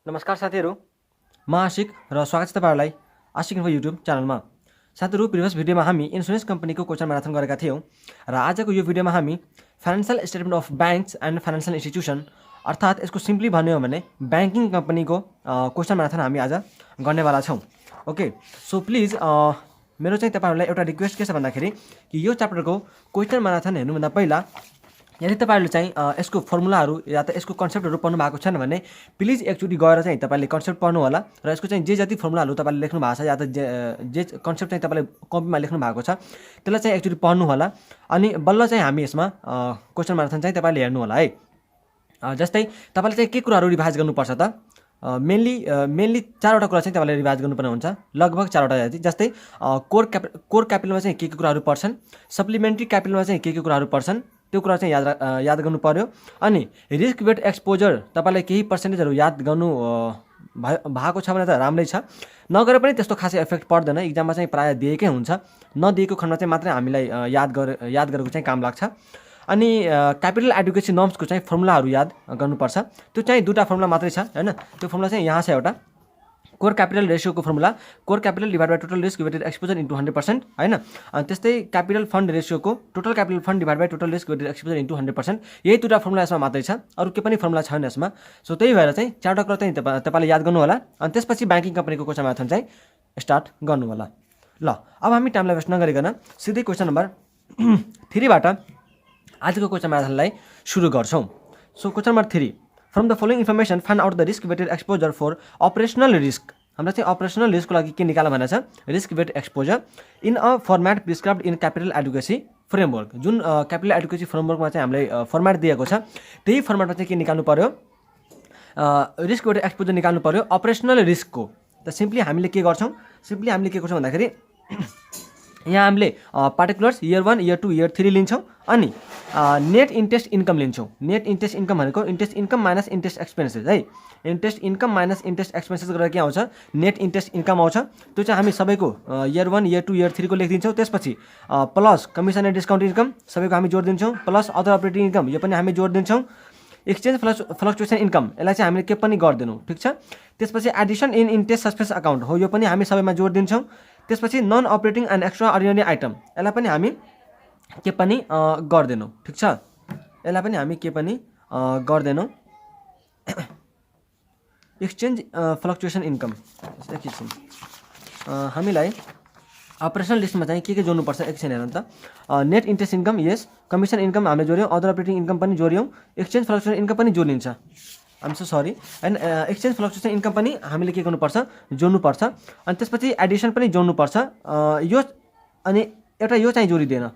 नमस्कार साथीहरू, म आशिक र स्वागत छ तपाईहरुलाई आशिक इन्फो युट्युब च्यानलमा। साथीहरू, प्रिभियस भिडियोमा हामी इन्स्योरेन्स कम्पनीको क्वेशन म्याराथन गरेका थियौं र आजको यो भिडियोमा हामी financial statement of banks and financial institution अर्थात् यसको सिम्पली भन्ने हो भने ब्याङ्किङ कम्पनीको क्वेशन म्याराथन हामी आज गर्नेवाला छौं। ओके, सो प्लिज मेरो चाहिँ तपाईहरुलाई एउटा रिक्वेस्ट के छ भन्दाखेरि कि यो च्याप्टरको क्वेशन म्याराथन हेर्नुभन्दा पहिला यदि तपाईहरुले चाहिँ यसको फर्मुलाहरू या त यसको कन्सेप्टहरू पढ्नु भएको छैन भने प्लिज एकचोटि गएर चाहिँ तपाईले कन्सेप्ट पढ्नु होला र यसको चाहिँ जे जति फर्मुलाहरू तपाईले लेख्नु भएको छ या त जे कन्सेप्ट चाहिँ तपाईले कपीमा लेख्नु भएको छ त्यसलाई चाहिँ एकचोटि पढ्नु होला अनि बल्ल चाहिँ हामी यसमा क्वेशन म्याराथन चाहिँ तपाईले हेर्नु होला है। जस्तै तपाईले चाहिँ के कुराहरू रिभाइज गर्नुपर्छ त मेनली चारवटा कुरा चाहिँ तपाईले रिभाइज गर्नुपर्ने हुन्छ, लगभग चारवटा जति। जस्तै कोर क्यापिटलमा चाहिँ के कुराहरू पर्छन्, सप्लिमेन्ट्री क्यापिटलमा चाहिँ के कुराहरू पर्छन् त्यो कुरा चाहिँ याद गर्नु पर्यो। अनि रिस्क वेट एक्सपोजर तपाईलाई केही पर्सेन्टेजहरू याद गर्नु भएको छ भने त राम्रै छ, नगरे पनि त्यस्तो खासै इफेक्ट पर्दैन, इक्जाममा चाहिँ प्राय दिएकै हुन्छ, नदिएको खण्डमा चाहिँ मात्रै हामीलाई याद गरेको चाहिँ काम लाग्छ। अनि क्यापिटल एडुकेसी नर्म्सको चाहिँ फर्मुलाहरू याद गर्नुपर्छ, त्यो चाहिँ दुईवटा फर्मुला मात्रै छ हैन। त्यो फर्मुला चाहिँ यहाँ छ एउटा कोर क्यापिटल रेसियोको formula, core capital divide by total risk weighted exposure into 100% हैन। अनि त्यस्तै क्यापिटल फन्ड रेसियोको total capital fund divide by total risk weighted exposure into 100%, यही दुईवटा फर्मुला यसमा मात्रै छ, अरू के पनि फर्मुला छैन यसमा। सो त्यही भएर चाहिँ चारवटा कुरा चाहिँ तपाईले याद गर्नु होला अनि त्यसपछि ब्याङ्किङ कम्पनीको क्वेशन म्याराथन चाहिँ स्टार्ट गर्नु होला। ल, अब हामी टाइमलाई वेस्ट नगरिकन सिधै क्वेशन नम्बर 3 बाट आजको क्वेशन म्याराथनलाई सुरु गर्छौं। So question number 3, from the following information find out the risk weighted exposure for operational risk. हाम्रो चाहिँ अपरेसनल रिस्कको लागि के निकाल्न भनेको छ, risk weight exposure in a format prescribed in capital adequacy framework. जुन क्यापिटल एडुकेसी फ्रेमवर्कमा चाहिँ हामीलाई फर्मेट दिएको छ त्यही फर्मेटमा चाहिँ के निकाल्नु पर्यो, रिस्क वेटेड एक्सपोजर निकाल्नु पर्यो अपरेसनल रिस्कको। त सिम्पली हामीले के गर्छौं भन्दाखेरि यहाँ हामीले पार्टिकुलर्स इयर 1 इयर 2 इयर 3 लिन्छौं अनि नेट इन्ट्रेस्ट इन्कम लिन्छौं। नेट इन्ट्रेस्ट इन्कम भनेको interest income minus interest expenses है। Interest income minus interest expenses गरेर के आउँछ, नेट इन्ट्रेस्ट इन्कम आउँछ। त्यो चाहिँ हामी सबैको इयर 1 इयर 2 इयर 3 को लेखिदिन्छौँ। त्यसपछि plus commission and discount income सबैको हामी जोड दिन्छौँ, प्लस अदर अपरेटिङ इन्कम यो पनि हामी जोड दिन्छौँ, एक्सचेन्ज फ्लक्चुएसन इन्कम यसलाई चाहिँ हामीले के पनि गर्दैनौँ, ठीक छ। त्यसपछि addition in interest suspense account हो, यो पनि हामी सबैमा जोड दिन्छौँ। त्यसपछि non operating and extraordinary item यसलाई पनि हामी के पनि गर्दैनौँ, ठीक छ, यसलाई पनि हामी के पनि गर्दैनौँ। एक्सचेन्ज फ्लक्चुएसन इन्कम एकछिन हामीलाई अपरेसनल लिस्टमा चाहिँ के जोड्नुपर्छ एकछिन हेर्नु त। नेट इन्ट्रेस्ट इन्कम यस, कमिसन इन्कम हामीले जोड्यौँ, अदर अपरेटिङ इन्कम पनि जोड्यौँ, एक्सचेन्ज फ्लक्चुएसन इन्कम पनि जोडिन्छ, I'm so sorry, and exchange fluctuation income पनि हामीले के गर्नुपर्छ जोड्नुपर्छ। अनि त्यसपछि एडिसन पनि जोड्नुपर्छ यो, अनि एउटा यो चाहिँ जोडिँदैन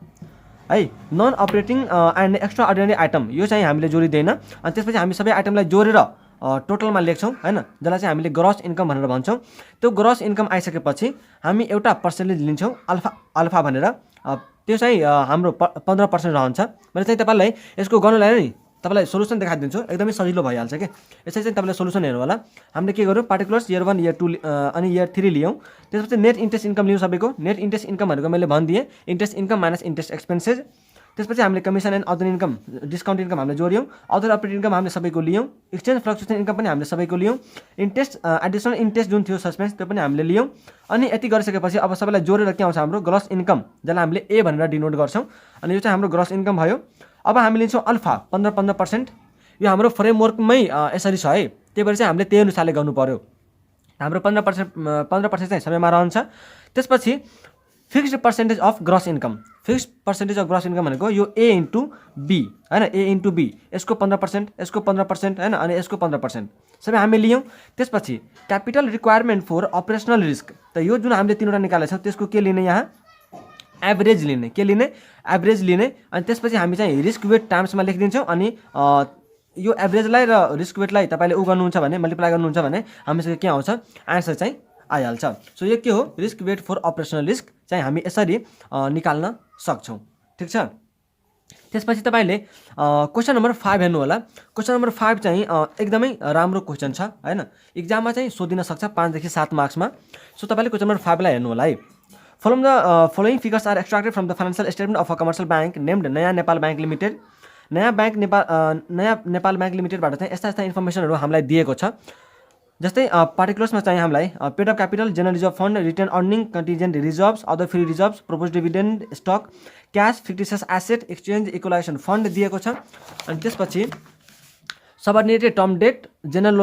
है, non operating and extraordinary item यो चाहिँ हामीले जोडिँदैन। अनि त्यसपछि हामी सबै आइटमलाई जोडेर टोटलमा लेख्छौँ हैन, जसलाई चाहिँ हामीले ग्रस इन्कम भनेर भन्छौँ। त्यो ग्रस इन्कम आइसकेपछि हामी एउटा पर्सेन्टेज लिन्छौँ अल्फा भनेर, त्यो चाहिँ हाम्रो 15% रहन्छ। मैले चाहिँ तपाईलाई यसको गर्नुलाई नि तपाईलाई सोलुसन देखाइदिन्छु, एकदमै सजिलो भइहाल्छ के। यसरी चाहिँ तपाईले सोलुसन हेर्नु होला। हामीले के गर्यौँ, पार्टिकुलर्स इयर 1 इयर 2 अनि इयर 3 लियौँ। त्यसपछि नेट इन्ट्रेस्ट इन्कम लियौँ सबैको। नेट इन्ट्रेस्ट इन्कम भनेको मैले भनिदिएँ interest income minus interest expenses. त्यसपछि हामीले commission and other income discount income हामीले जोड्यौँ, अदर अपरेटिङ इन्कम हामीले सबैको लियौँ, एक्सचेन्ज फ्लक्चुएसन इन्कम पनि हामीले सबैको लियौँ, इन्ट्रेस्ट एडिसनल इन्ट्रेस्ट जुन थियो सस्पेन्स त्यो पनि हामीले लियौँ। अनि यति गरिसकेपछि अब सबैलाई जोडेर के आउँछ हाम्रो ग्रस इन्कम, जसलाई हामीले ए भनेर डिनोट गर्छौँ। अनि यो चाहिँ हाम्रो ग्रस इन्कम भयो। अब हामी लिन्छौँ अल्फा 15%। यो हाम्रो फ्रेमवर्कमै यसरी छ है, त्यही भएर चाहिँ हामीले त्यही अनुसारले गर्नु पर्यो। हाम्रो 15% चाहिँ सबैमा रहन्छ। त्यसपछि fixed percentage of gross income, fixed percentage of gross income भनेको यो ए इन्टु बी हैन, ए इन्टु बी, यसको 15%, यसको 15% हैन, अनि यसको 15% सबै हामी लियौँ। त्यसपछि capital requirement for operational risk, त यो जुन हामीले तीनवटा निकालेको छौँ त्यसको के लिने, यहाँ एभरेज लिने, के लिने एभरेज लिने। अनि त्यसपछि हामी चाहिँ रिस्क वेट टाइम्समा लेखिदिन्छौँ। अनि यो एभरेजलाई र रिस्क वेटलाई तपाईँले गर्नुहुन्छ भने मल्टिप्लाई गर्नुहुन्छ भने हामीसँग के आउँछ, आन्सर चाहिँ आइहाल्छ। सो यो के हो, risk weight for operational risk चाहिँ हामी यसरी निकाल्न सक्छौँ, ठिक छ। त्यसपछि तपाईँले क्वेसन नम्बर 5 हेर्नु होला। क्वेसन नम्बर 5 चाहिँ एकदमै राम्रो क्वेसन छ हैन, इक्जाममा चाहिँ सोधिन सक्छ 5 देखि 7 मार्क्समा। सो तपाईँले क्वेसन नम्बर 5 लाई हेर्नु होला है। From the following figures are extracted from the financial statement of a commercial bank named Naya Nepal bank limited. नयाँ नेपाल ब्याङ्क लिमिटेडबाट चाहिँ यस्ता इन्फर्मेसनहरू हामीलाई दिएको छ। जस्तै पार्टिकुलर्समा चाहिँ हामीलाई paid of capital, general reserve fund, retained earning, contingent reserves, other free reserves, proposed dividend, stock, cash, fictitious asset, exchange equalisation fund दिएको छ। अनि त्यसपछि subordinated term debt, general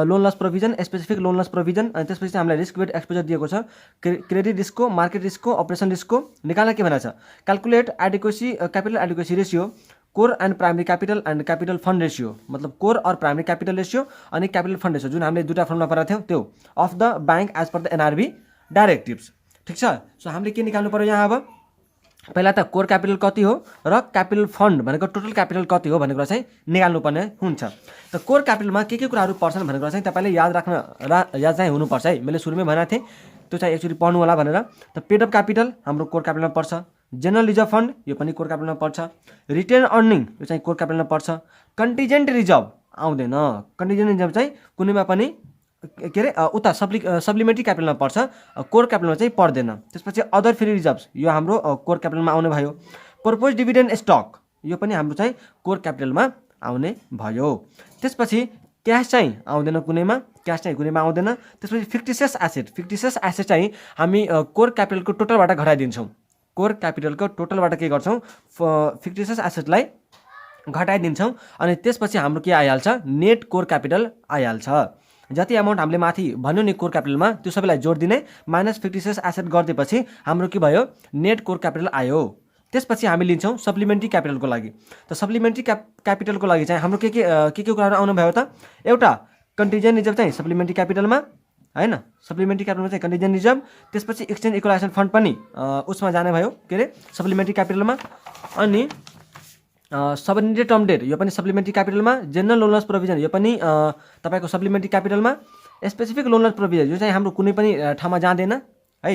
loan loss provision, specific loan loss provision, अनि त्यसपछि चाहिँ हामीलाई risk weight exposure दिएको छ। क्रेडिट रिस्कको, मार्केट रिस्कको, अपरेसन रिस्कको निकाल्न के भनेको छ, calculate adequacy capital adequacy ratio, core and primary capital and capital fund ratio, मतलब कोर और प्राइमरी क्यापिटल रेसियो अनि क्यापिटल फन्ड रेसियो, जुन हामीले दुईवटा फर्मुला पढाएको थियौँ त्यो of the bank as per the NRB directives. ठिक छ। सो हामीले के निकाल्नु पऱ्यो यहाँ, अब पहिला त कोर क्यापिटल कति हो र क्यापिटल फन्ड भनेको टोटल क्यापिटल कति हो भन्ने कुरा चाहिँ निकाल्नुपर्ने हुन्छ। त कोर क्यापिटलमा के कुराहरू पर्छन् भन्ने कुरा चाहिँ तपाईँले याद चाहिँ हुनुपर्छ है। मैले सुरुमै भनेको थिएँ त्यो चाहिँ एकचोटि पढ्नु होला भनेर। त पेड अफ क्यापिटल हाम्रो कोर क्यापिटलमा पर्छ, जनरल रिजर्भ फन्ड यो पनि कोर क्यापिटलमा पर्छ, रिटेन अर्निङ यो चाहिँ कोर क्यापिटलमा पर्छ, कन्टिजेन्ट रिजर्भ आउँदैन, कन्टिजेन्ट रिजर्भ चाहिँ कुनैमा पनि के अरे उता सप्लिमेन्ट्री क्यापिटलमा पर्छ, कोर क्यापिटलमा चाहिँ पर्दैन। त्यसपछि अदर फ्री रिजर्भ्स यो हाम्रो कोर क्यापिटलमा आउने भयो, प्रपोज डिभिडेन्ड स्टक यो पनि हाम्रो चाहिँ कोर क्यापिटलमा आउने भयो। त्यसपछि क्यास चाहिँ आउँदैन कुनैमा, क्यास चाहिँ कुनैमा आउँदैन। त्यसपछि फिक्टिसियस एसेट चाहिँ हामी कोर क्यापिटलको टोटलबाट घटाइदिन्छौँ, कोर क्यापिटलको टोटलबाट के गर्छौँ, फिक्टिसियस एसेटलाई घटाइदिन्छौँ। अनि त्यसपछि हाम्रो के आइहाल्छ, नेट कोर क्यापिटल आइहाल्छ। जति अमाउन्ट हामीले माथि भन्यो नि कोर क्यापिटलमा त्यो सबैलाई जोड दिने माइनस फिक्टिसियस एसेट गरिदिएपछि हाम्रो के भयो, नेट कोर क्यापिटल आयो। त्यसपछि हामी लिन्छौँ सप्लिमेन्ट्री क्यापिटलको लागि। त सप्लिमेन्ट्री क्यापिटलको लागि चाहिँ हाम्रो के कुराहरू आउनु भयो त, एउटा कन्टिजेन्ट रिजर्भ चाहिँ सप्लिमेन्ट्री क्यापिटलमा हैन, सप्लिमेन्ट्री क्यापिटलमा चाहिँ कन्टिजेन्ट रिजर्भ, त्यसपछि एक्सचेन्ज इक्वलाइजेसन फन्ड पनि उसमा जाने भयो के अरे सप्लिमेन्ट्री क्यापिटलमा। अनि सबअर्डिनेटेड टर्म डेट यो पनि सप्लिमेन्ट्री क्यापिटलमा, जनरल लोन लस प्रोभिजन यो पनि तपाईँको सप्लिमेन्ट्री क्यापिटलमा, स्पेसिफिक लोन लस प्रोभिजन यो चाहिँ हाम्रो कुनै पनि ठाउँमा जाँदैन है।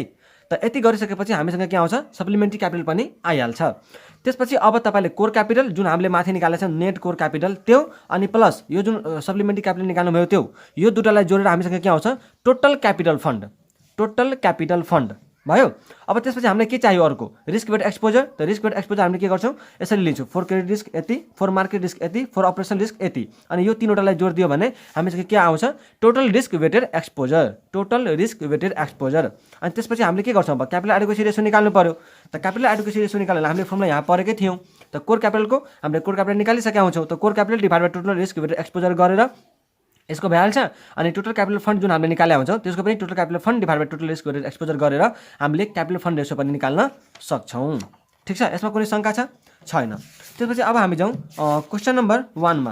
त यति गरिसकेपछि हामीसँग के आउँछ, सप्लिमेन्ट्री क्यापिटल पनि आइहाल्छ। त्यसपछि अब तपाईँले कोर क्यापिटल जुन हामीले माथि निकालेको छ नेट कोर क्यापिटल त्यो अनि प्लस यो जुन सप्लिमेन्ट्री क्यापिटल निकाल्नुभयो त्यो, यो दुटालाई जोडेर हामीसँग के आउँछ, टोटल क्यापिटल फन्ड भयो। अब त्यसपछि हामीलाई के चाहियो अर्को, रिस्क वेट एक्सपोजर। त रिस्क वेट एक्सपोजर हामीले के गर्छौँ, यसरी लिन्छौँ, फर क्रेडिट रिस्क यति, फर मार्केट रिस्क यति, फर अपरेसन रिस्क यति, अनि यो तीनवटालाई जोड दियो भने हामीसँग के आउँछ, टोटल रिस्क वेटेड एक्सपोजर। अनि त्यसपछि हामीले के गर्छौँ, अब क्यापिटल एडिक्वेसी रेसियो निकाल्नु पर्यो। त क्यापिटल एडिक्वेसी रेसियो निकाल्नलाई हामीले फर्मुला यहाँ परेकै थियौँ। त कोर क्यापिटलको हामीले कोर क्यापिटल निकालिसकेका हुन्छौँ। त core capital divide by total risk weighted exposure गरेर यसको भइहाल्छ। अनि टोटल क्यापिटल फन्ड जुन हामीले निकालेका हुन्छौँ त्यसको पनि total capital fund divide by total risk weighted exposure गरेर हामीले क्यापिटल फन्ड रेसियो पनि निकाल्न सक्छौँ। ठिक छ, यसमा कुनै शङ्का छैन। त्यसपछि अब हामी जाउँ क्वेसन नम्बर 1मा।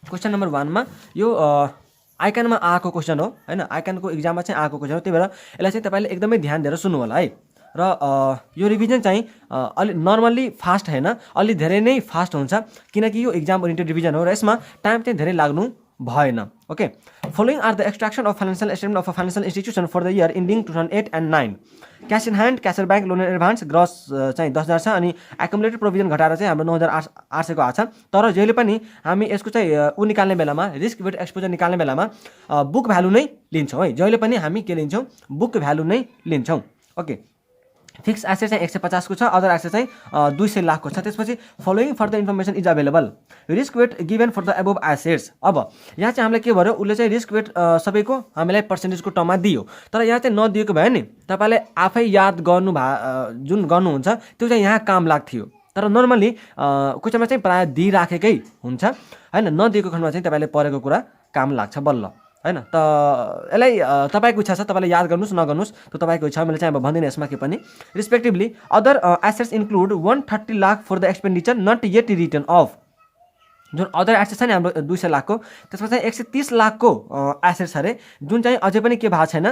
क्वेसन नम्बर 1मा यो आइकानमा आएको क्वेसन हो हैन, आइकानको इक्जाममा चाहिँ आएको क्वेसन हो, त्यही भएर यसलाई चाहिँ तपाईँले एकदमै ध्यान दिएर सुन्नु होला है। र यो रिभिजन चाहिँ अलि नर्मल्ली फास्ट हैन, अलि धेरै नै फास्ट हुन्छ किनकि यो इक्जाम ओरिएन्टेड रिभिजन हो र यसमा टाइम चाहिँ धेरै लाग्नु भएन। Okay, following are the extraction of financial statement of a financial institution for the year ending 2008 and 9। Cash in hand, cash bank, loan and advance gross चाहिँ 10,000 छ अनि एकुमुलेटेड प्रोभिजन घटाएर चाहिँ हाम्रो 9,800 को आएको छ। तर जहिले पनि हामी यसको चाहिँ निकाल्ने बेलामा रिस्क वेट एक्सपोजर निकाल्ने बेलामा बुक भ्यालु नै लिन्छौँ है। जहिले पनि हामी के लिन्छौँ, बुक भ्यालु नै लिन्छौँ। ओके, फिक्स एसेट चाहिँ 150 को छ, अदर एसेट चाहिँ 200 लाख को छ। त्यसपछि following further information is available, risk weight given for the above assets. अब यहाँ चाहिँ हामीलाई के भयो, उसले चाहिँ रिस्क वेट सबैको हामीलाई पर्सेन्टेजको टर्ममा दियो, तर यहाँ चाहिँ नदिएको भयो नि, तपाईँले आफै याद जुन गर्नुहुन्छ त्यो चाहिँ यहाँ काम लाग्थ्यो। तर नर्मली क्वेसनमा चाहिँ प्रायः दिइराखेकै हुन्छ हैन, नदिएको खण्डमा चाहिँ तपाईँले परेको कुरा काम लाग्छ बल्ल हैन। त यसलाई तपाईँको इच्छा छ, तपाईँले याद गर्नुहोस् नगर्नुहोस् त्यो तपाईँको इच्छा। मैले चाहिँ अब भन्दिनँ यसमा के पनि। Respectively other assets include 130 lakh for the expenditure not yet written off, जुन अदर एसेट्स छ नि हाम्रो 200 लाखको, त्यसमा चाहिँ 130 लाखको एसेट्स अरे जुन चाहिँ अझै पनि के भएको छैन,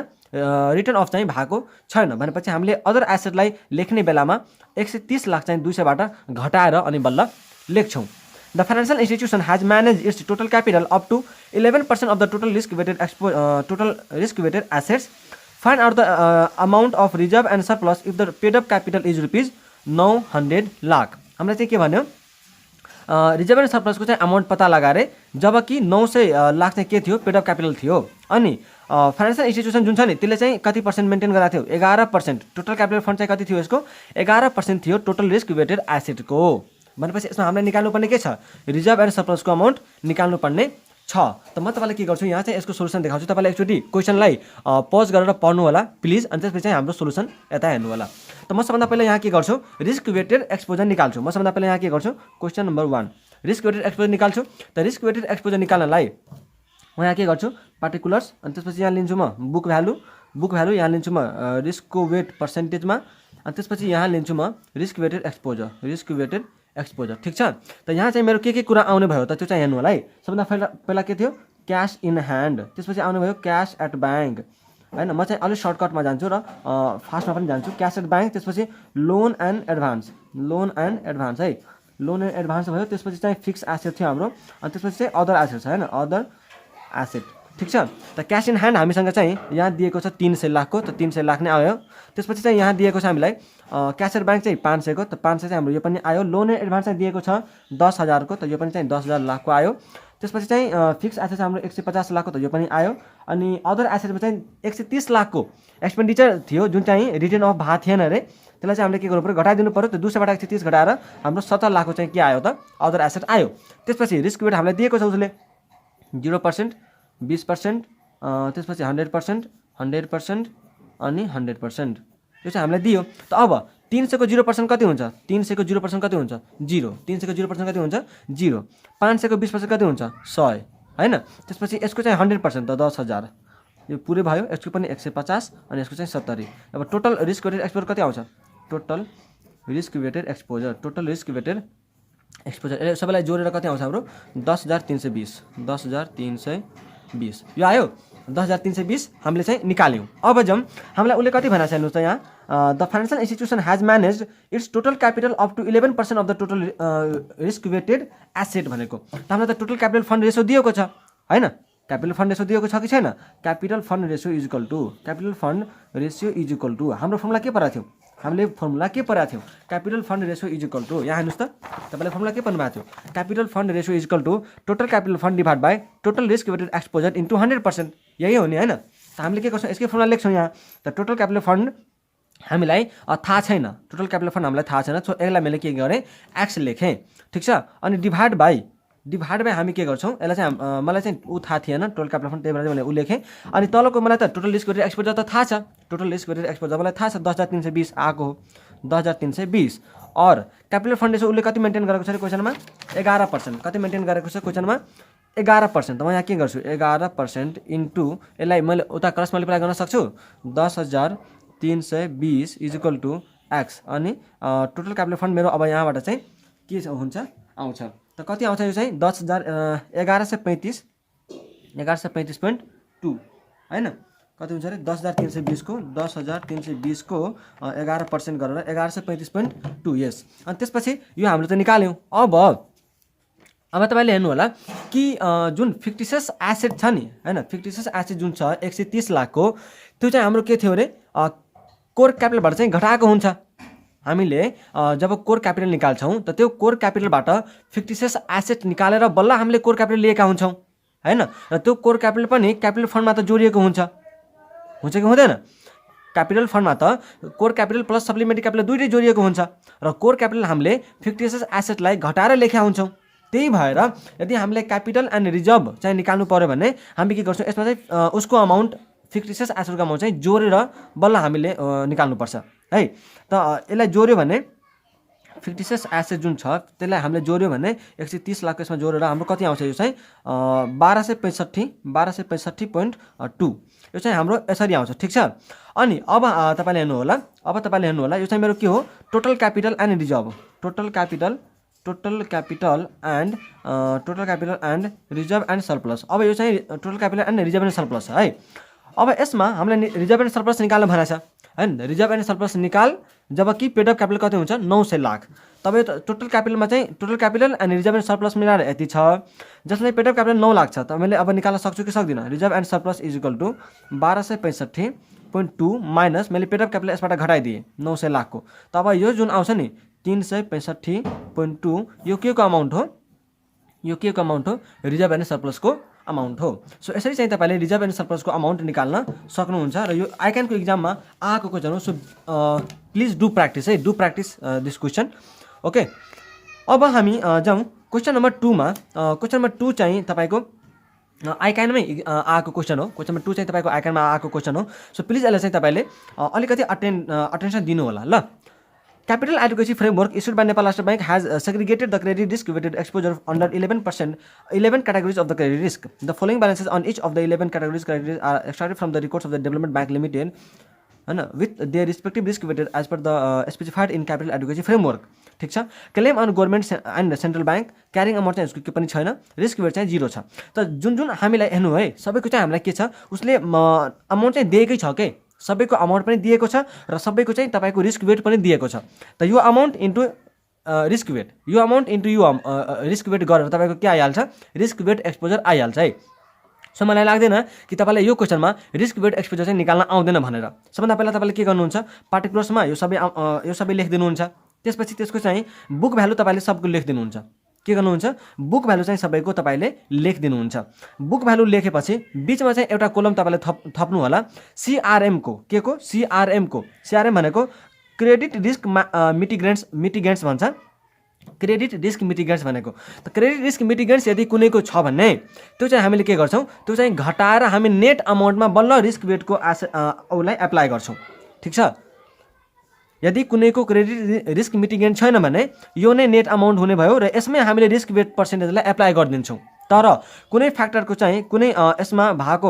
रिटर्न अफ चाहिँ भएको छैन भनेपछि हामीले अदर एसेटलाई लेख्ने बेलामा 130 लाख चाहिँ 200बाट घटाएर अनि बल्ल लेख्छौँ। The financial institution has managed its total capital up to 11% of the total risk-weighted assets. Find out the amount of reserve and surplus if the paid-up capital is rupees 900 lakh. हमले चाहिँ के भन्यो, रिजर्भ एन्ड सरप्लसको चाहिँ amount पत्ता लगाएर जबकि 900 लाख चाहिँ के थियो, पेड अफ क्यापिटल थियो। अनि फाइनेन्शियल इन्स्टिट्युसन जुन छ नि त्यसले चाहिँ कति पर्सेन्ट मेन्टेन गरेको थियो, 11%। टोटल क्यापिटल फन्ड चाहिँ कति थियो, यसको 11% थियो टोटल रिस्क वेटेड एसेटको भनेपछि यसमा हामीले निकाल्नुपर्ने के छ, रिजर्भ एन्ड सरप्लसको अमाउन्ट निकाल्नुपर्ने छ। त म तपाईँलाई के गर्छु यहाँ चाहिँ यसको सोल्युसन देखाउँछु। तपाईँलाई एकचोटि क्वेसनलाई पज गरेर पढ्नु होला प्लिज, अनि त्यसपछि चाहिँ हाम्रो सोल्युसन यता हेर्नु होला। त म सबभन्दा पहिला यहाँ के गर्छु रिस्क वेटेड एक्सपोजर निकाल्छु। म सबभन्दा पहिला यहाँ के गर्छु question number 1 risk weighted exposure निकाल्छु। त रिस्क वेटेड एक्सपोजर निकाल्नलाई म यहाँ के गर्छु पार्टिकुलर्स, अनि त्यसपछि यहाँ लिन्छु म बुक भ्यालु यहाँ लिन्छु म रिस्कको वेट पर्सेन्टेजमा, अनि त्यसपछि यहाँ लिन्छु म रिस्क वेटेड एक्सपोजर ठिक छ। त यहाँ चाहिँ मेरो के कुरा आउने भयो त त्यो चाहिँ हेर्नु होला है। सबभन्दा पहिला के थियो क्यास इन ह्यान्ड, त्यसपछि आउने भयो क्यास एट ब्याङ्क हैन। म चाहिँ अलिक सर्टकटमा जान्छु र फास्टमा पनि जान्छु। क्यास एट ब्याङ्क, त्यसपछि लोन एन्ड एडभान्स है, लोन एन्ड एडभान्स भयो। त्यसपछि चाहिँ फिक्स एसेट थियो हाम्रो, अनि त्यसपछि चाहिँ अदर एसेट छ हैन, अदर एसेट ठिक छ। त क्यास इन ह्यान्ड हामीसँग चाहिँ यहाँ दिएको छ 300 लाखको, त 300 लाख नै आयो। त्यसपछि चाहिँ यहाँ दिएको छ हामीलाई क्यास एट ब्याङ्क चाहिँ 500 को, त 500 चाहिँ हाम्रो यो पनि आयो। लोन एन्ड एडभान्स चाहिँ दिएको छ 10,000 को, त यो पनि चाहिँ 10,000 लाखको आयो। त्यसपछि चाहिँ फिक्स एसेट हाम्रो 150 लाखको, त यो पनि आयो। अनि अदर एसेटमा चाहिँ 130 लाखको एक्सपेन्डिचर थियो जुन चाहिँ रिटर्न अफ भएको थिएन अरे, त्यसलाई चाहिँ हामीले के गर्नु पऱ्यो घटाइदिनु पऱ्यो। त 200 बाट 130 घटाएर हाम्रो 70 लाखको चाहिँ के आयो त अदर एसेट आयो। त्यसपछि रिस्क वेट हामीलाई दिएको छ उसले 0%, 20%, त्यसपछि 100%, 100% अनि 100%, यो चाहिँ हामीलाई दियो। त अब 300 को 0% कति हुन्छ 300 को 0% कति हुन्छ 0, 300 को 0% कति हुन्छ 0, 500 को 20% कति हुन्छ 100 हैन। त्यसपछि यसको चाहिँ 100% त 10,000, यो पुरै भयो। यसको पनि 150 अनि यसको चाहिँ 70। अब टोटल रिस्क वेटेड एक्सपोजर कति आउँछ टोटल रिस्क वेटेड एक्सपोजर यसले सबैलाई जोडेर कति आउँछ हाम्रो 10,320 यो आयो। 10,320 हामीले चाहिँ निकाल्यौँ। अब जम हामीलाई उसले कति भनेको छ हेर्नुहोस् त यहाँ the financial institution has managed its total capital up to 11% of the total risk weighted asset भनेको। त हामीलाई त टोटल क्यापिटल फन्ड रेसो दिएको छ हैन, क्यापिटल फन्ड रेसो दिएको छ कि छैन। Capital fund ratio is equal to हाम्रो फर्मुला के परेको थियो capital fund ratio is equal to यहाँ हेर्नुहोस् त तपाईँले फर्मुला के पढ्नु भएको थियो capital fund ratio is equal to total capital fund divide by total risk weighted exposure into 100%, यही हो नि हैन। त हामीले के गर्छौँ यसकै फर्मुला लेख्छौँ यहाँ। त टोटल क्यापिटल फन्ड हामीलाई थाहा छैन, टोटल क्यापिटल फन्ड हामीलाई थाहा छैन, सो यसलाई मैले के गरेँ एक्स लेखेँ ठिक छ। अनि डिभाइड बाई हामी के गर्छौँ यसलाई चाहिँ मलाई चाहिँ ऊ थाहा थिएन टोटल क्यापिटल फन्ड, त्यही भएर चाहिँ मैले ऊ लेखेँ। अनि तलको मलाई त टोटल रिस्क वेटेड एक्सपोजर त थाहा छ, टोटल रिस्क वेटेड एक्सपोजर मलाई थाहा छ 10,320 आएको हो 10,320 और क्यापिटल फन्ड रेसो उसले कति मेन्टेन गरेको छ अरे क्वेसनमा 11%, कति मेन्टेन गरेको छ क्वेसनमा 11%। त म यहाँ के गर्छु 11% इन्टु यसलाई मैले उता क्रस मल्टिप्लाई गर्न सक्छु 10,320 इज इक्वल टु एक्स अनि टोटल क्यापिटल फन्ड मेरो अब यहाँबाट चाहिँ के हुन्छ आउँछ त कति आउँछ यो चाहिँ 1135.2 हैन, कति हुन्छ अरे 10,320 को 10,320 को 11% गरेर 1135.2 यस। अनि त्यसपछि यो हामीले त निकाल्यौँ। अब तपाईँले हेर्नु होला कि जुन फिक्टिसियस एसेट छ नि हैन, फिक्टिसियस एसेट जुन छ 130 लाखको त्यो चाहिँ हाम्रो के थियो अरे कोर क्यापिटलबाट चाहिँ घटाएको हुन्छ। हामीले जब कोर क्यापिटल निकाल्छौँ त त्यो कोर क्यापिटलबाट फिक्टिसियस एसेट निकालेर बल्ल हामीले कोर क्यापिटल लिएका हुन्छौँ हैन, र त्यो कोर क्यापिटल पनि क्यापिटल फन्डमा त जोडिएको हुन्छ कि हुँदैन। क्यापिटल फन्डमा त core capital plus supplementary capital दुईटै जोडिएको हुन्छ र कोर क्यापिटल हामीले फिक्टिसियस एसेटलाई घटाएर लेखेका हुन्छौँ। त्यही भएर यदि हामीले क्यापिटल एन्ड रिजर्भ चाहिँ निकाल्नु पर्यो भने हामी के गर्छौँ यसमा चाहिँ उसको अमाउन्ट फिक्टिसियस एसेटको अमाउन्ट चाहिँ जोडेर बल्ल हामीले निकाल्नुपर्छ है। त यसलाई जोड्यो भने फिक्टिसियस एसेट जुन छ त्यसलाई हामीले जोड्यो भने 130 लाख यसमा जोडेर हाम्रो कति आउँछ यो चाहिँ 1265.2 यो चाहिँ हाम्रो यसरी आउँछ ठिक छ। अनि अब तपाईँले हेर्नु होला यो चाहिँ मेरो के हो total capital and reserve, total capital and reserve and surplus. अब यो चाहिँ total capital and reserve and surplus है। अब यसमा हामीले रिजर्भ एन्ड सरप्लस निकाल्न भनेको छ हैन, रिजर्भ एन्ड सरप्लस निकाल जबकि पेड अफ क्यापिटल कति हुन्छ 900 लाख। तपाईँ टोटल क्यापिटलमा चाहिँ total capital and reserve and surplus मिलाएर यति छ जसले पेड अफ क्यापिटल 9 लाख छ। त मैले अब निकाल्न सक्छु कि सक्दिनँ reserve and surplus is equal to 1265.2 minus मैले पेड अफ क्यापिटल यसबाट घटाइदिएँ 900 लाखको। त अब यो जुन आउँछ नि 365.2 यो के को अमाउन्ट हो रिजर्भ एन्ड सरप्लसको अमाउन्ट हो। सो यसरी चाहिँ तपाईँले रिजर्भ एन्ड सरप्लसको अमाउन्ट निकाल्न सक्नुहुन्छ र यो आइक्यानको इक्जाममा आएको क्वेसन हो। So please do practice this question okay. अब हामी जाउँ क्वेसन नम्बर 2 मा। क्वेसन नम्बर 2 चाहिँ तपाईँको आइकानमै आएको क्वेसन हो। क्वेसन नम्बर 2 चाहिँ तपाईँको आइकानमा आएको क्वेसन हो। सो प्लिज यसलाई चाहिँ तपाईँले अलिकति अटेन्सन दिनु होला ल। Capital adequacy framework issued by Nepal National Bank has segregated the credit risk weighted exposure under 11 categories of the credit risk. The following balances on each of the 11 categories are extracted from the records of the Development Bank Limited with their respective risk weighted as per the specified in capital adequacy framework. ठीक छ। Claim on government and central bank carrying amount चाहिँ यसको के पनि छैन, risk weight चाहिँ 0 छ। त जुन हामीलाई हेर्नु है सबैको चाहिँ हामीलाई के छ, उसले अमाउन्ट चाहिँ दिएकै छ के, सबैको अमाउन्ट पनि दिएको छ र सबैको चाहिँ तपाईँको रिस्क वेट पनि दिएको छ। त यो अमाउन्ट इन्टु रिस्क वेट, यो अमाउन्ट इन्टु यो रिस्क वेट गरेर तपाईँको के आइहाल्छ, रिस्क वेट एक्सपोजर आइहाल्छ है। सो मलाई लाग्दैन कि तपाईँलाई यो क्वेसनमा रिस्क वेट एक्सपोजर चाहिँ निकाल्न आउँदैन भनेर। सबभन्दा पहिला तपाईँले के गर्नुहुन्छ, पार्टिकुलर्समा यो सबै लेखिदिनुहुन्छ। त्यसपछि त्यसको चाहिँ बुक भ्यालु तपाईँले सबको लेखिदिनुहुन्छ। के गर्नुहुन्छ, बुक भ्यालु चाहिँ सबैको तपाईँले लेखिदिनुहुन्छ। बुक भ्यालु लेखेपछि बिचमा चाहिँ एउटा कोलम तपाईँले थप्नु होला CRM को, के को, CRM को। CRM भनेको क्रेडिट रिस्क मिटिगेन्ट्स भन्छ, क्रेडिट रिस्क मिटिगेन्ट्स भनेको। त क्रेडिट रिस्क मिटिगेन्ट्स यदि कुनैको छ भने त्यो चाहिँ हामीले के गर्छौँ, त्यो चाहिँ घटाएर हामी नेट अमाउन्टमा बल्ल रिस्क वेटको उसलाई एप्लाई गर्छौँ। ठिक छ। यदि कुनैको क्रेडिट रिस्क मिटिगेन्ट छैन भने यो नै नेट अमाउन्ट हुने भयो र यसमै हामीले रिस्क वेट पर्सेन्टेजलाई एप्लाई गरिदिन्छौँ। तर कुनै फ्याक्टरको चाहिँ कुनै यसमा भएको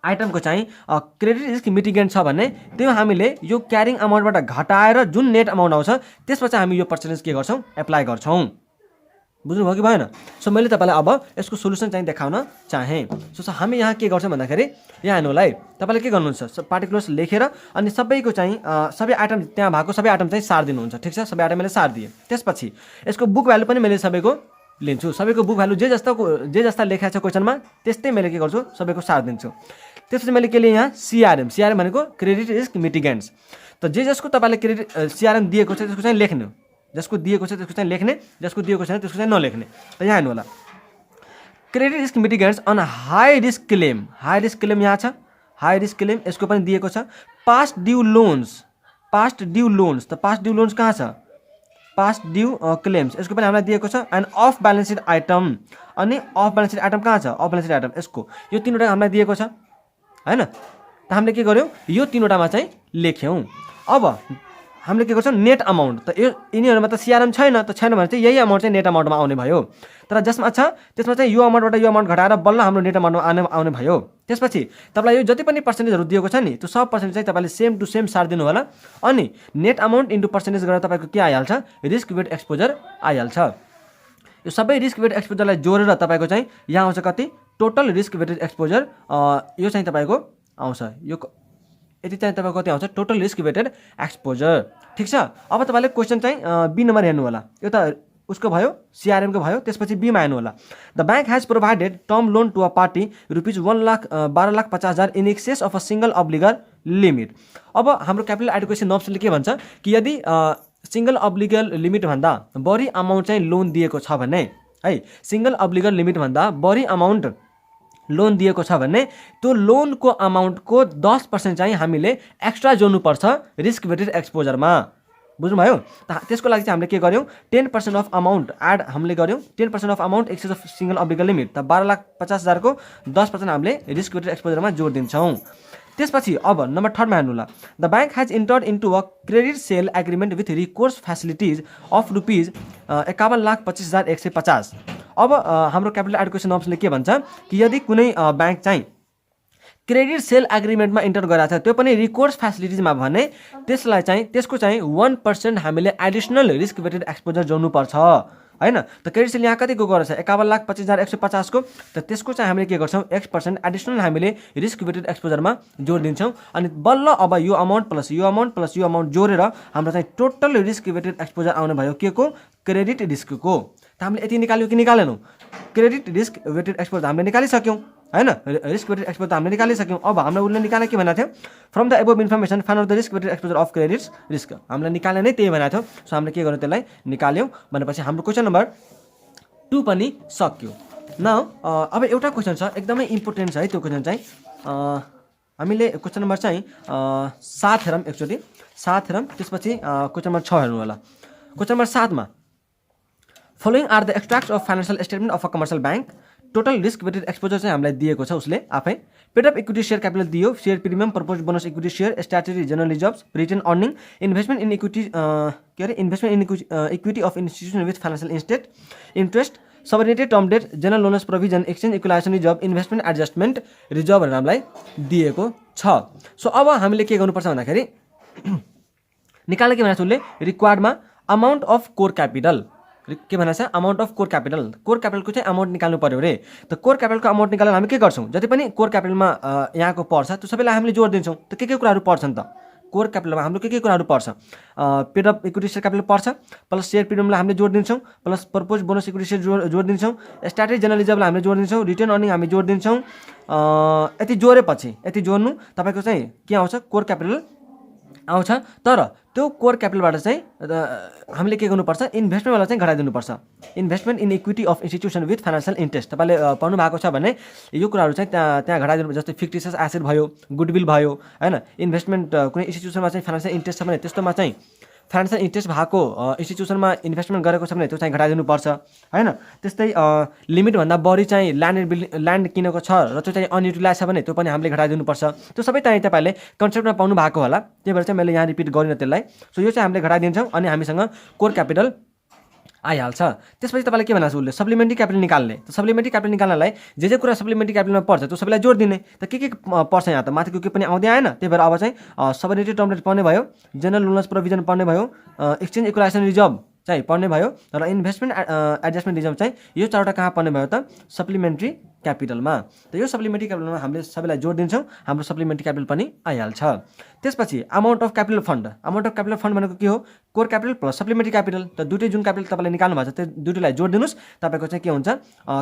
आइटमको चाहिँ क्रेडिट रिस्क मिटिगेन्ट छ भने त्यो हामीले यो क्यारिङ अमाउन्टबाट घटाएर जुन नेट अमाउन्ट आउँछ त्यसमा चाहिँ हामी यो पर्सेन्टेज के गर्छौँ, एप्लाई गर्छौँ। बुझ्नुभयो कि भएन? सो मैले तपाईँलाई अब यसको सोल्युसन चाहिँ देखाउन चाहेँ। सो हामी यहाँ के गर्छौँ भन्दाखेरि यहाँ हेर्नु होला है, तपाईँले के गर्नुहुन्छ, पार्टिकुलर्स लेखेर अनि सबैको चाहिँ सबै आइटम त्यहाँ भएको सबै आइटम चाहिँ सार दिनुहुन्छ। ठिक छ, सबै आइटम मैले सार दिएँ। त्यसपछि यसको बुक भ्यालु पनि मैले सबैको लिन्छु। सबैको बुक भ्यालु जे जस्ता लेखाएको छ क्वेसनमा त्यस्तै मैले के गर्छु, सबैको सार दिन्छु। त्यसपछि मैले के लिएँ यहाँ CRM भनेको क्रेडिट रिस्क मिटिगेन्ट्स। त जे जसको तपाईँले क्रेडिट CRM दिएको छ त्यसको चाहिँ लेख्नु, जसको दिएको छ त्यसको चाहिँ लेख्ने, जसको दिएको छैन त्यसको चाहिँ नलेख्ने। त यहाँ हेर्नु होला credit risk mitigants on high risk claim, high risk claim यहाँ छ, हाई रिस्क क्लेम यसको पनि दिएको छ। पास्ट ड्यू लोन्स, त पास्ट ड्यू लोन्स कहाँ छ, पास्ट ड्यू क्लेम्स यसको पनि हामीलाई दिएको छ। And of balance seat item, अनि अफ ब्यालेन्स सिट आइटम कहाँ छ, अफ ब्यालेन्स सिट आइटम यसको यो 3वटा हामीलाई दिएको छ हैन। त हामीले के गर्यौँ, यो 3वटामा चाहिँ लेख्यौँ। अब हामीले के गर्छौँ, नेट अमाउन्ट। त यो यिनीहरूमा त CRM छैन, त छैन भने चाहिँ यही अमाउन्ट चाहिँ नेट अमाउन्टमा आउने भयो। तर जसमा छ त्यसमा चाहिँ यो अमाउन्टबाट यो अमाउन्ट घटाएर बल्ल हाम्रो नेट अमाउन्टमा आउने भयो। त्यसपछि तपाईँलाई यो जति पनि पर्सेन्टेजहरू दिएको छ नि त्यो सब पर्सेन्टेज चाहिँ तपाईँले सेम टु सेम सार दिनु होला। अनि नेट अमाउन्ट इन्टु पर्सेन्टेज गरेर तपाईँको के आइहाल्छ, रिस्क वेट एक्सपोजर आइहाल्छ। यो सबै रिस्क वेट एक्सपोजरलाई जोडेर तपाईँको चाहिँ यहाँ आउँछ कति, टोटल रिस्क वेटेड एक्सपोजर यो चाहिँ तपाईँको आउँछ, यो यति चाहिँ तपाईँको कति आउँछ, टोटल रिस्क वेटेड एक्सपोजर। ठिक छ। अब तपाईँले क्वेसन चाहिँ B नम्बर हेर्नु होला, यो त उसको भयो CRM को भयो। त्यसपछि B मा हेर्नु होला, the bank has provided term loan to a party rupees 1,12,50,000 in excess of a single obligor limit. अब हाम्रो क्यापिटल एडुकेसन नर्म्सले के भन्छ कि यदि सिंगल अब्लिगर लिमिट भन्दा बढी अमाउन्ट चाहिँ लोन दिएको छ भने है, सिंगल अब्लिगर लिमिट भन्दा बढी अमाउन्ट लोन दिएको छ भने त्यो लोनको अमाउन्टको 10% चाहिँ हामीले एक्स्ट्रा जोड्नुपर्छ रिस्क वेटेड एक्सपोजरमा। बुझ्नुभयो? त्यसको लागि चाहिँ हामीले के गर्यौँ, 10% अफ अमाउन्ट एड हामीले गर्यौँ, 10% of amount excess of single obligor limit. त 12,50,000 को 10% हामीले रिस्क वेटेड एक्सपोजरमा जोड दिन्छौँ। त्यसपछि अब नम्बर 3 मा हेर्नु होला, the bank has entered into a credit sale agreement with recourse facilities of rupees 51,25,150। अब हाम्रो क्यापिटल एडुकेसन नर्म्सले के भन्छ कि यदि कुनै ब्याङ्क चाहिँ क्रेडिट सेल एग्रिमेन्टमा इन्टर गराएको छ त्यो पनि रिकोर्स फेसिलिटिजमा भने त्यसलाई चाहिँ त्यसको चाहिँ 1% हामीले एडिसनल रिस्क वेटेड एक्सपोजर जोड्नुपर्छ हैन। त क्रेडिट सेल यहाँ कतिको गरेछ, 51,25,150 को। त त्यसको चाहिँ हामीले के गर्छौँ, 1% एडिसनल हामीले रिस्क वेटेड एक्सपोजरमा जोड दिन्छौँ। अनि बल्ल अब यो अमाउन्ट प्लस यो अमाउन्ट प्लस यो अमाउन्ट जोडेर हाम्रो चाहिँ टोटल रिस्क वेटेड एक्सपोजर आउने भयो के को, क्रेडिट रिस्कको। त हामीले यति निकाल्यो कि निकालेनौँ, क्रेडिट रिस्क वेटेड एक्सपोजर हामीले निकालिसक्यौँ हैन, रिस्क वेटेड एक्सपोजर हामीले निकालिसक्यौँ। अब हाम्रो उसले निकाल्ने के भनेको थियो, from the above information find out the risk weighted exposure of credit risk. हामीले निकाल्ने नै त्यही भनेको थियो। सो हामीले के गर्नु, त्यसलाई निकाल्यौँ भनेपछि हाम्रो क्वेसन नम्बर 2 पनि सक्यो। न अब एउटा क्वेसन छ एकदमै इम्पोर्टेन्ट छ है, त्यो क्वेसन चाहिँ हामीले क्वेसन नम्बर चाहिँ 7 हेरौँ एकचोटि, 7 हेरौँ। त्यसपछि क्वेसन नम्बर 6 हेर्नु होला। क्वेसन नम्बर 7 मा, following are the extracts of financial statement of a commercial bank total risk weighted exposure चाहिँ हामीलाई दिएको छ उसले आफै। Paid of equity share capital दियो, share premium, proposed bonus equity share, statutory general reserves, retained earning, investment in equity investment in equity of institution with financial interest, subordinated term debt, general loans provision, exchange equalisation reserve, investment adjustment reserve भनेर हामीलाई दिएको छ। So अब हामीले के गर्नुपर्छ भन्दाखेरि निकाल्न के भनेको छ उसले रिक्वायर्डमा अमाउन्ट अफ कोर क्यापिटल, के भनेको छ amount of core capital, core क्यापिटलको चाहिँ अमाउन्ट निकाल्नु पर्यो रे। त कोर क्यापिटलको अमाउन्ट निकालेर हामी के गर्छौँ, जति पनि कोर क्यापिटलमा यहाँको पर्छ त्यो सबैलाई हामीले जोड दिन्छौँ। त के कुराहरू पर्छन् त कोर क्यापिटलमा हाम्रो के कुराहरू पर्छ, paid of equity share capital पर्छ, प्लस सेयर प्रिमियमलाई हामीले जोड दिन्छौँ, plus propose bonus equity share जोड दिन्छौँ, स्ट्याट्युटरी जनरल रिजर्भलाई हामीले जोड दिन्छौँ, रिटेन अर्निङ हामी जोड दिन्छौँ। यति जोडेपछि यति जोड्नु तपाईँको चाहिँ के आउँछ कोर क्यापिटल आउँछ। तर त्यो कोर क्यापिटलबाट चाहिँ हामीले के गर्नुपर्छ इन्भेस्टमेन्टवाला चाहिँ घटाइदिनुपर्छ। Investment in equity of institution with financial interest तपाईँले पढ्नु भएको छ भने यो कुराहरू चाहिँ त्यहाँ घटाइदिनु, जस्तै फिक्टिसियस एसेट भयो, गुडविल भयो होइन, इन्भेस्टमेन्ट कुनै इन्स्टिट्युसनमा चाहिँ फाइनेन्सियल इन्ट्रेस्ट छ भने त्यस्तोमा चाहिँ फाइनेन्सियल इन्ट्रेस्ट भएको इन्स्टिट्युसनमा इन्भेस्टमेन्ट गरेको छ भने त्यो चाहिँ घटाइदिनुपर्छ होइन। त्यस्तै लिमिटभन्दा बढी चाहिँ ल्यान्ड किनेको छ र त्यो चाहिँ अनयुटिलाइज छ भने त्यो पनि हामीले घटाइदिनुपर्छ। त्यो सबै चाहिँ तपाईँले कन्सेप्टमा पाउनु भएको होला, त्यही भएर चाहिँ मैले यहाँ रिपिट गरिनँ त्यसलाई। सो यो चाहिँ हामीले घटाइदिन्छौँ अनि हामीसँग कोर क्यापिटल आइहाल्छ। त्यसपछि तपाईँले के भनेको छ उसले सप्लिमेन्ट्री क्यापिटल निकाल्ने। त सप्लिमेन्ट्री क्यापिटल निकाल्नलाई जे कुरा सप्लिमेन्ट्री क्यापिटलमा पर्छ त्यो सबैलाई जोड दिने। त के पर्छ यहाँ त माथिको के पनि आउँदै आएन, त्यही भएर अब चाहिँ सबर्डिनेटेड टर्म डेट पढ्ने भयो, जनरल लोनस प्रोभिजन पढ्ने भयो, एक्सचेन्ज इक्वलाइजेसन रिजर्भ चाहिँ पढ्ने भयो र इन्भेस्टमेन्ट एडजस्टमेन्ट रिजर्भ चाहिँ यो चारवटा कहाँ पढ्ने भयो त सप्लिमेन्ट्री क्यापिटलमा। त यो सप्लिमेन्ट्री क्यापिटलमा हामीले सबैलाई जोड दिन्छौँ, हाम्रो सप्लिमेन्ट्री क्यापिटल पनि आइहाल्छ। त्यसपछि amount of capital fund, amount of capital fund भनेको के हो core capital plus supplementary capital. त दुइटै जुन क्यापिटल तपाईँले निकाल्नु भएको छ त्यो दुइटैलाई जोड दिनुहोस्, तपाईँको चाहिँ के हुन्छ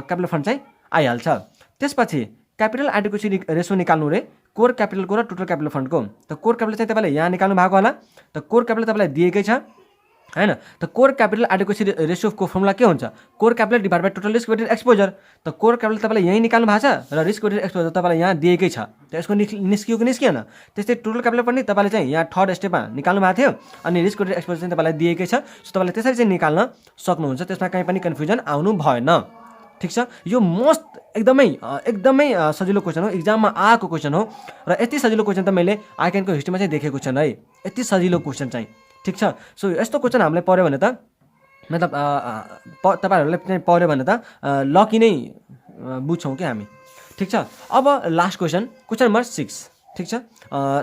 क्यापिटल फन्ड चाहिँ आइहाल्छ। त्यसपछि क्यापिटल एडिक्वेसी रेसो निकाल्नु रे कोर क्यापिटलको र टोटल क्यापिटल फन्डको। त कोर क्यापिटल चाहिँ तपाईँले यहाँ निकाल्नु भएको होला। त कोर क्यापिटल तपाईँलाई दिएकै छ हैन। त कोर क्यापिटल एडिक्वेसी रेसियोको फर्मुला के हुन्छ core capital divide by total risk weighted exposure. त कोर क्यापिटल तपाईँले यहीँ निकाल्नु भएको छ र रिस्क वेटेड एक्सपोजर तपाईँलाई यहाँ दिएकै छ, त यसको निस्कियो कि निस्किएन। त्यस्तै टोटल क्यापिटल पनि तपाईँले चाहिँ यहाँ थर्ड स्टेपमा निकाल्नु भएको थियो अनि रिस्क वेटेड एक्सपोजर चाहिँ तपाईँलाई दिएकै छ। सो तपाईँले त्यसरी चाहिँ निकाल्न सक्नुहुन्छ, त्यसमा कहीँ पनि कन्फ्युजन आउनु भएन। ठिक छ, यो मोस्ट एकदमै सजिलो क्वेसन हो, इक्जाममा आएको क्वेसन हो र यति सजिलो क्वेसन त मैले आइक्यानको हिस्ट्रीमा चाहिँ देखेको छैन है, यति सजिलो क्वेसन चाहिँ। ठिक छ, सो यस्तो क्वेसन हामीले पढ्यो भने त मतलब तपाईँहरूलाई चाहिँ पढ्यो भने त लकी नै बुझ्छौँ कि हामी। ठिक छ, अब लास्ट क्वेसन नम्बर 6। ठिक छ,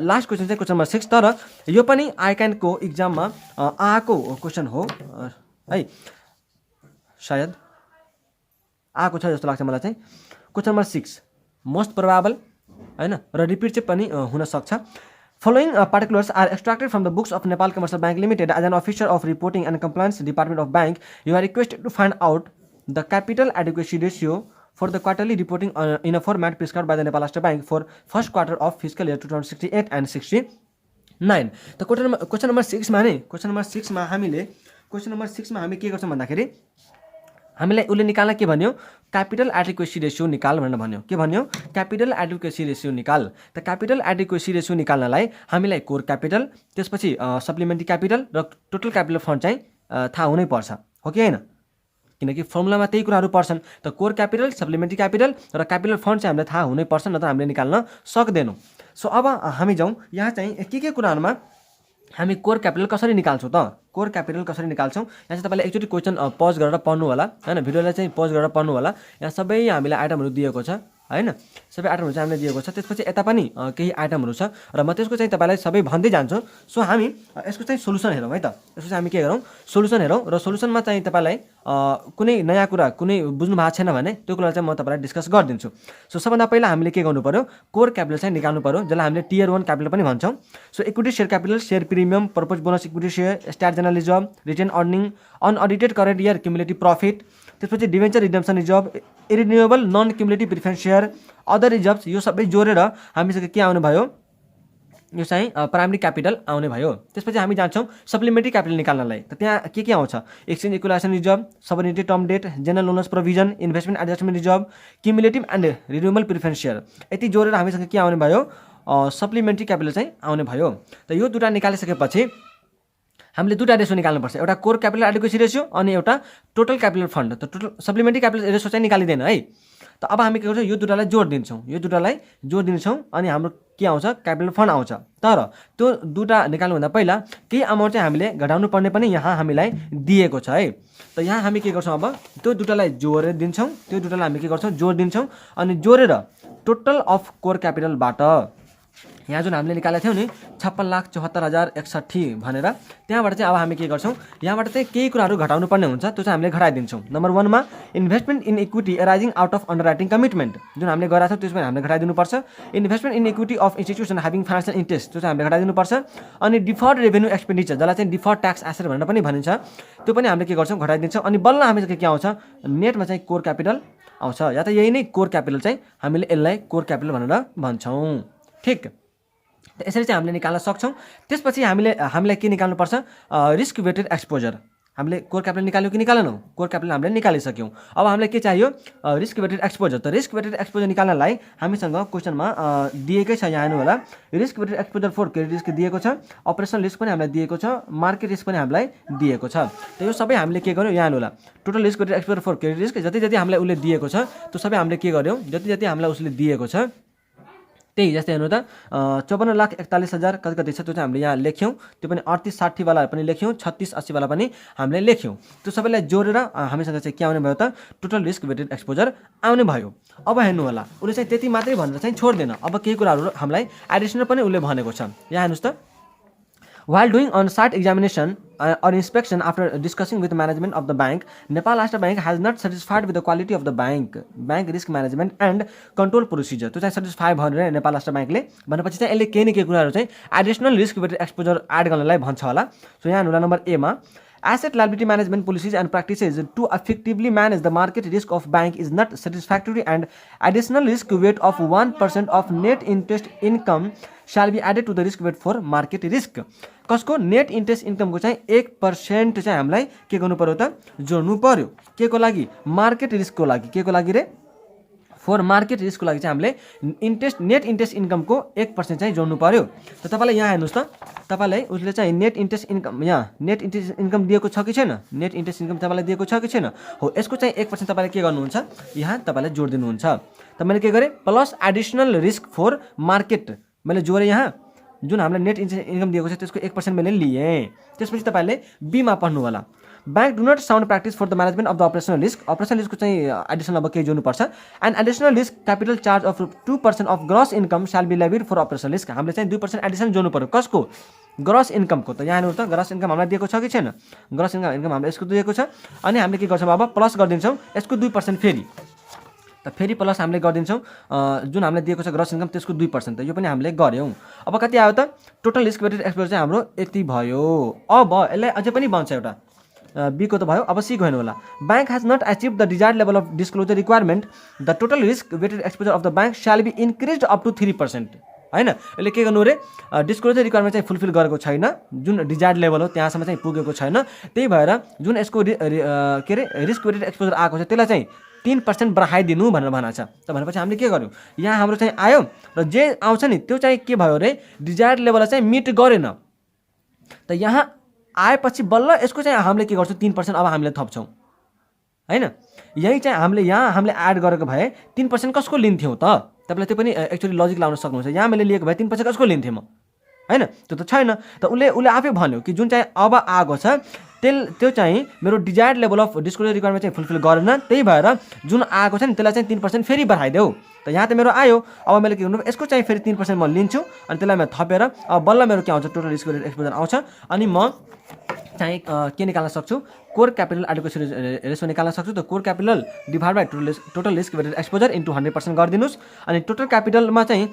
लास्ट क्वेसन चाहिँ क्वेसन नम्बर 6, तर यो पनि आइक्यानको इक्जाममा आएको क्वेसन हो है, सायद आएको छ जस्तो लाग्छ मलाई चाहिँ। क्वेसन नम्बर 6 मोस्ट प्रोबाबल हैन र रिपिट चाहिँ पनि हुन सक्छ। Following particulars are extracted from the books of Nepal Commercial Bank Limited. As an officer of reporting and compliance department of bank, you are requested to find out the capital adequacy ratio for the quarterly reporting in a format prescribed by the Nepal State Bank for first quarter of fiscal year 2068 and 69. त question number 6 मा नि question number 6 मा हामी के गर्छौं भन्दाखेरि हामीलाई उसले निकाल्न के भन्यो क्यापिटल एडिक्वेसी रेशियो निकाल भनेर भन्यो। के भन्यो क्यापिटल एडिक्वेसी रेशियो निकाल। त क्यापिटल एडिक्वेसी रेशियो निकाल्नलाई हामीलाई कोर क्यापिटल त्यसपछि सप्लिमेन्ट्री क्यापिटल र टोटल क्यापिटल फन्ड चाहिँ थाहा हुनै पर्छ, हो कि हैन, किनकि फर्मुलामा त्यही कुराहरू पर्छन्। त कोर क्यापिटल सप्लिमेन्ट्री क्यापिटल र क्यापिटल फन्ड चाहिँ हामीलाई थाहा हुनै पर्छ, नत्र हामीले निकाल्न सक्दैनौँ। सो अब हामी जाउँ यहाँ चाहिँ के कुराहरूमा हामी कोर क्यापिटल कसरी निकाल्छौँ त कोर क्यापिटल कसरी निकाल्छौँ। यहाँ चाहिँ तपाईँले एकचोटि क्वेसन पज गरेर पढ्नु होला हैन, भिडियोलाई चाहिँ पज गरेर पढ्नु होला। यहाँ सबै हामीलाई आइटमहरू दिएको छ हैन, सबै आइटमहरू चाहिँ हामीलाई दिएको छ। त्यसपछि यता पनि केही आइटमहरू छ र म त्यसको चाहिँ तपाईँलाई सबै भन्दै जान्छु। सो हामी यसको चाहिँ सोलुसन हेरौँ है त, यसको चाहिँ हामी के गरौँ सोलुसन हेरौँ र सोलुसनमा चाहिँ तपाईँलाई कुनै नयाँ कुरा कुनै बुझ्नु भएको छैन भने त्यो कुरा चाहिँ म तपाईँलाई डिस्कस गरिदिन्छु। सो सबभन्दा पहिला हामीले के गर्नु पर्यो कोर क्यापिटल चाहिँ निकाल्नु पर्यो, जसलाई हामीले टियर 1 क्यापिटल पनि भन्छौँ। So equity share capital, share premium, proposed bonus equity share, stat general reserve, retained earning, unaudited current year cumulative profit, त्यसपछि debenture redemption reserve, irredeemable non cumulative preference share, other reserve, यो सबै जोडेर हामीसँग के आउने भयो यो चाहिँ प्राइमरी क्यापिटल आउने भयो। त्यसपछि हामी जान्छौँ सप्लिमेन्ट्री क्यापिटल निकाल्नलाई। त त्यहाँ के आउँछ exchange equalisation reserve, subordinated term debt, general loans provision, investment adjustment reserve, cumulative and redeemable preference share, यति जोडेर हामीसँग के आउने भयो सप्लिमेन्ट्री क्यापिटल चाहिँ आउने भयो। त यो दुटा निकालिसकेपछि हामीले दुटा रेसो निकाल्नुपर्छ, एउटा कोर क्यापिटल एडिक्वेसी रेसियो अनि एउटा टोटल क्यापिटल फन्ड। त टोटल सप्लिमेन्ट्री क्यापिटल रेसो चाहिँ निकालिँदैन है। त अब हामी के गर्छौँ यो दुटालाई जोड दिन्छौँ अनि हाम्रो के आउँछ क्यापिटल फन्ड आउँछ। तर त्यो दुटा निकाल्नुभन्दा पहिला केही अमाउन्ट चाहिँ हामीले घटाउनु पर्ने पनि यहाँ हामीलाई दिएको छ है। त यहाँ हामी के गर्छौँ अब त्यो दुटालाई जोडेर दिन्छौँ, त्यो दुटालाई हामी के गर्छौँ जोड दिन्छौँ अनि जोडेर टोटल अफ कोर क्यापिटलबाट यहाँ जुन हामीले निकालेको थियौँ नि 56,74,061 भनेर त्यहाँबाट चाहिँ अब हामी के गर्छौँ यहाँबाट चाहिँ केही कुराहरू घटाउनु पर्ने हुन्छ, त्यो चाहिँ हामीले घटाइदिन्छौँ। नम्बर 1 मा investment in equity arising out of underwriting commitment जुन हामीले गरेका छौँ त्यसमा हामीले घटाइदिनुपर्छ। Investment in equity of institution having financial interest त्यो चाहिँ हामीले घटाइदिनुपर्छ। अनि डिफर्ड रेभेन्यू एक्सपेन्डिचर जसलाई चाहिँ डिफर्ड ट्याक्स एसेट भनेर पनि भनिन्छ त्यो पनि हामीले के गर्छौँ घटाइदिन्छौँ। अनि बल्ल हामीसँग के आउँछ नेटमा चाहिँ कोर क्यापिटल आउँछ, या त यही नै कोर क्यापिटल चाहिँ हामीले यसलाई कोर क्यापिटल भनेर भन्छौँ। ठिक, यसरी चाहिँ हामीले निकाल्न सक्छौँ। त्यसपछि हामीलाई के निकाल्नुपर्छ रिस्क वेटेड एक्सपोजर। हामीले कोर क्यापिटल निकाल्यौँ कि निकालेनौँ, कोर क्यापिटल हामीले निकालिसक्यौँ। अब हामीलाई के चाहियो रिस्क वेटेड एक्सपोजर। त रिस्क वेटेड एक्सपोजर निकाल्नलाई हामीसँग क्वेसनमा दिएकै छ, यहाँ हेर्नु होला risk weighted exposure for credit risk दिएको छ, अपरेसनल रिस्क पनि हामीलाई दिएको छ, मार्केट रिस्क पनि हामीलाई दिएको छ। त यो सबै हामीले के गर्यौँ यहाँ हेर्नु होला total risk weighted exposure for credit risk जति जति हामीलाई उसले दिएको छ त्यो सबै हामीले के गर्यौँ जति जति हामीलाई उसले दिएको छ त्यही जस्तै हेर्नु त 54,41,000 कति छ त्यो चाहिँ हामीले यहाँ लेख्यौँ, त्यो पनि 38-60 वाला पनि लेख्यौँ, 36-80 वाला पनि हामीले लेख्यौँ। त्यो सबैलाई जोडेर हामीसँग चाहिँ के आउने भयो त टोटल रिस्क वेटेड एक्सपोजर आउने भयो। अब हेर्नु होला उसले चाहिँ त्यति मात्रै भनेर चाहिँ छोड्दैन, अब केही कुराहरू हामीलाई एडिसनल पनि उसले भनेको छ। यहाँ हेर्नुहोस् त While doing on-site examination or inspection after discussing with management of the bank, Nepal Rashtra Bank has not satisfied with the quality of the bank risk management and control procedure. त्यो चाहिँ satisfy भनेर नेपाल राष्ट्र ब्याङ्कले भनेपछि चाहिँ यसले केही न केही कुराहरू चाहिँ additional risk weighted exposure add गर्नलाई भन्छ होला। सो यहाँ हेर्नु नम्बर ए मा Asset liability management policies and practices to effectively manage the market risk of bank is not satisfactory and additional risk weight of 1% of net interest income shall be added to the risk weight for market risk. कसको net interest इन्कमको चाहिँ 1% चाहिँ हामीलाई के गर्नु पर्यो त जोड्नु पर्यो के को लागि मार्केट रिस्कको लागि। के को लागि रे फर मार्केट रिस्कको लागि चाहिँ हामीले नेट इन्ट्रेस्ट इन्कमको 1% चाहिँ जोड्नु पर्यो। त तपाईँलाई यहाँ हेर्नुहोस् त तपाईँलाई उसले चाहिँ नेट इन्ट्रेस्ट इन्कम यहाँ नेट इन्ट्रेस्ट इन्कम दिएको छ कि छैन, नेट इन्ट्रेस्ट इन्कम तपाईँलाई दिएको छ कि छैन हो, यसको चाहिँ 1% तपाईँले के गर्नुहुन्छ यहाँ तपाईँले जोड दिनुहुन्छ। त मैले के गरेँ plus additional risk for market मैले जोडेँ, यहाँ जुन हामीलाई नेट इन्ट्रेस्ट इन्कम दिएको छ त्यसको 1% मैले लिएँ। त्यसपछि तपाईँले बीमा पढ्नु होला bank do not sound practice for the management of the operational रिस्कको चाहिँ एडिसनल अब केही जोड्नुपर्छ। And additional risk capital charge of 2% of gross income shall be levied for operational risk. हामीले चाहिँ 2% एडिसनल जोड्नु पर्यो कसको ग्रस इन्कमको। त यहाँ हेर्नु त ग्रस इन्कम हामीलाई दिएको छ कि छैन, ग्रस इन्कम हामीलाई यसको दिएको छ अनि हामीले के गर्छौँ अब प्लस गरिदिन्छौँ यसको 2% फेरि। त फेरि प्लस हामीले गरिदिन्छौँ जुन हामीले दिएको छ ग्रस इन्कम त्यसको 2%। त यो पनि हामीले गऱ्यौँ। अब कति आयो त टोटल रिस्क वेटेड एक्सपोजर चाहिँ हाम्रो यति भयो। अब यसलाई अझै पनि बन्छ एउटा बी को त भयो। अब सी को हेर्नु होला bank has not achieve the desired level of disclosure requirement the total risk weighted exposure of the bank shall be increased up to 3%। हैन यसले के गर्नु रे डिस्क्लोजर रिक्वायरमेन्ट चाहिँ फुलफिल गरेको छैन, जुन डिजायर्ड लेभल हो त्यहाँसम्म चाहिँ पुगेको छैन। त्यही भएर जुन यसको के रे रिस्क वेटेड एक्सपोजर आएको छ त्यसलाई चाहिँ 3% बढाइदिनु भनेर भनेको छ। त भनेपछि हामीले के गर्यौँ यहाँ हाम्रो चाहिँ आयो र जे आउँछ नि त्यो चाहिँ के भयो रे डिजायर्ड लेभललाई चाहिँ मिट गरेन। त यहाँ आएपछि बल्ल यसको चाहिँ हामीले के गर्छौँ 3% अब हामीले थप्छौँ हैन। यही चाहिँ हामीले एड गरेको भए 3% कसको लिन्थ्यौँ त तपाईँले त्यो पनि एक्चुअली लजिक लाउन सक्नुहुन्छ। यहाँ मैले लिएको भए 3% कसको लिन्थेँ म हैन, त्यो त छैन। त उसले आफै भन्यो कि जुन चाहिँ अब आएको छ त्यो चाहिँ मेरो desired level of disclosure requirement चाहिँ फुलफिल गरेन, त्यही भएर जुन आएको छ नि त्यसलाई चाहिँ 3% फेरि बढाइदेऊ। त यहाँ त मेरो आयो अब मैले के गर्नु यसको चाहिँ फेरि 3% म लिन्छु अनि त्यसलाई म थपेर अब बल्ल मेरो के आउँछ टोटल रिस्क वेटेड एक्सपोजर आउँछ अनि म चाहिँ के निकाल्न सक्छु कोर क्यापिटल एडिक्वेसी रेसियो निकाल्न सक्छु। त core capital divide by total risk weighted exposure into 100% गरिदिनुहोस् अनि टोटल क्यापिटलमा चाहिँ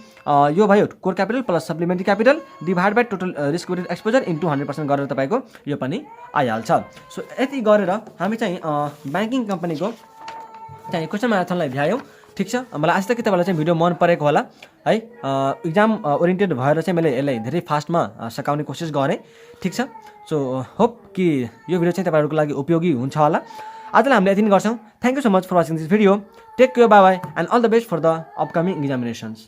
यो भयो core capital plus supplementary capital divide by total risk weighted exposure into 100% गरेर तपाईँको यो पनि आइहाल्छ। सो यति गरेर हामी चाहिँ ब्याङ्किङ कम्पनीको चाहिँ क्वेसन म्याराथनलाई भ्यायौँ। ठिक छ, मलाई आशा छ कि तपाईँलाई चाहिँ भिडियो मन परेको होला है। इक्जाम ओरिएन्टेड भएर चाहिँ मैले यसलाई धेरै फास्टमा सकाउने कोसिस गरेँ। ठिक छ, सो होप कि यो भिडियो चाहिँ तपाईँहरूको लागि उपयोगी हुन्छ होला। आजलाई हामीले यति नै गर्छौँ। Thank you so much for watching this video. Take care, bye bye and all the best for the upcoming एक्जामिनेसन्स।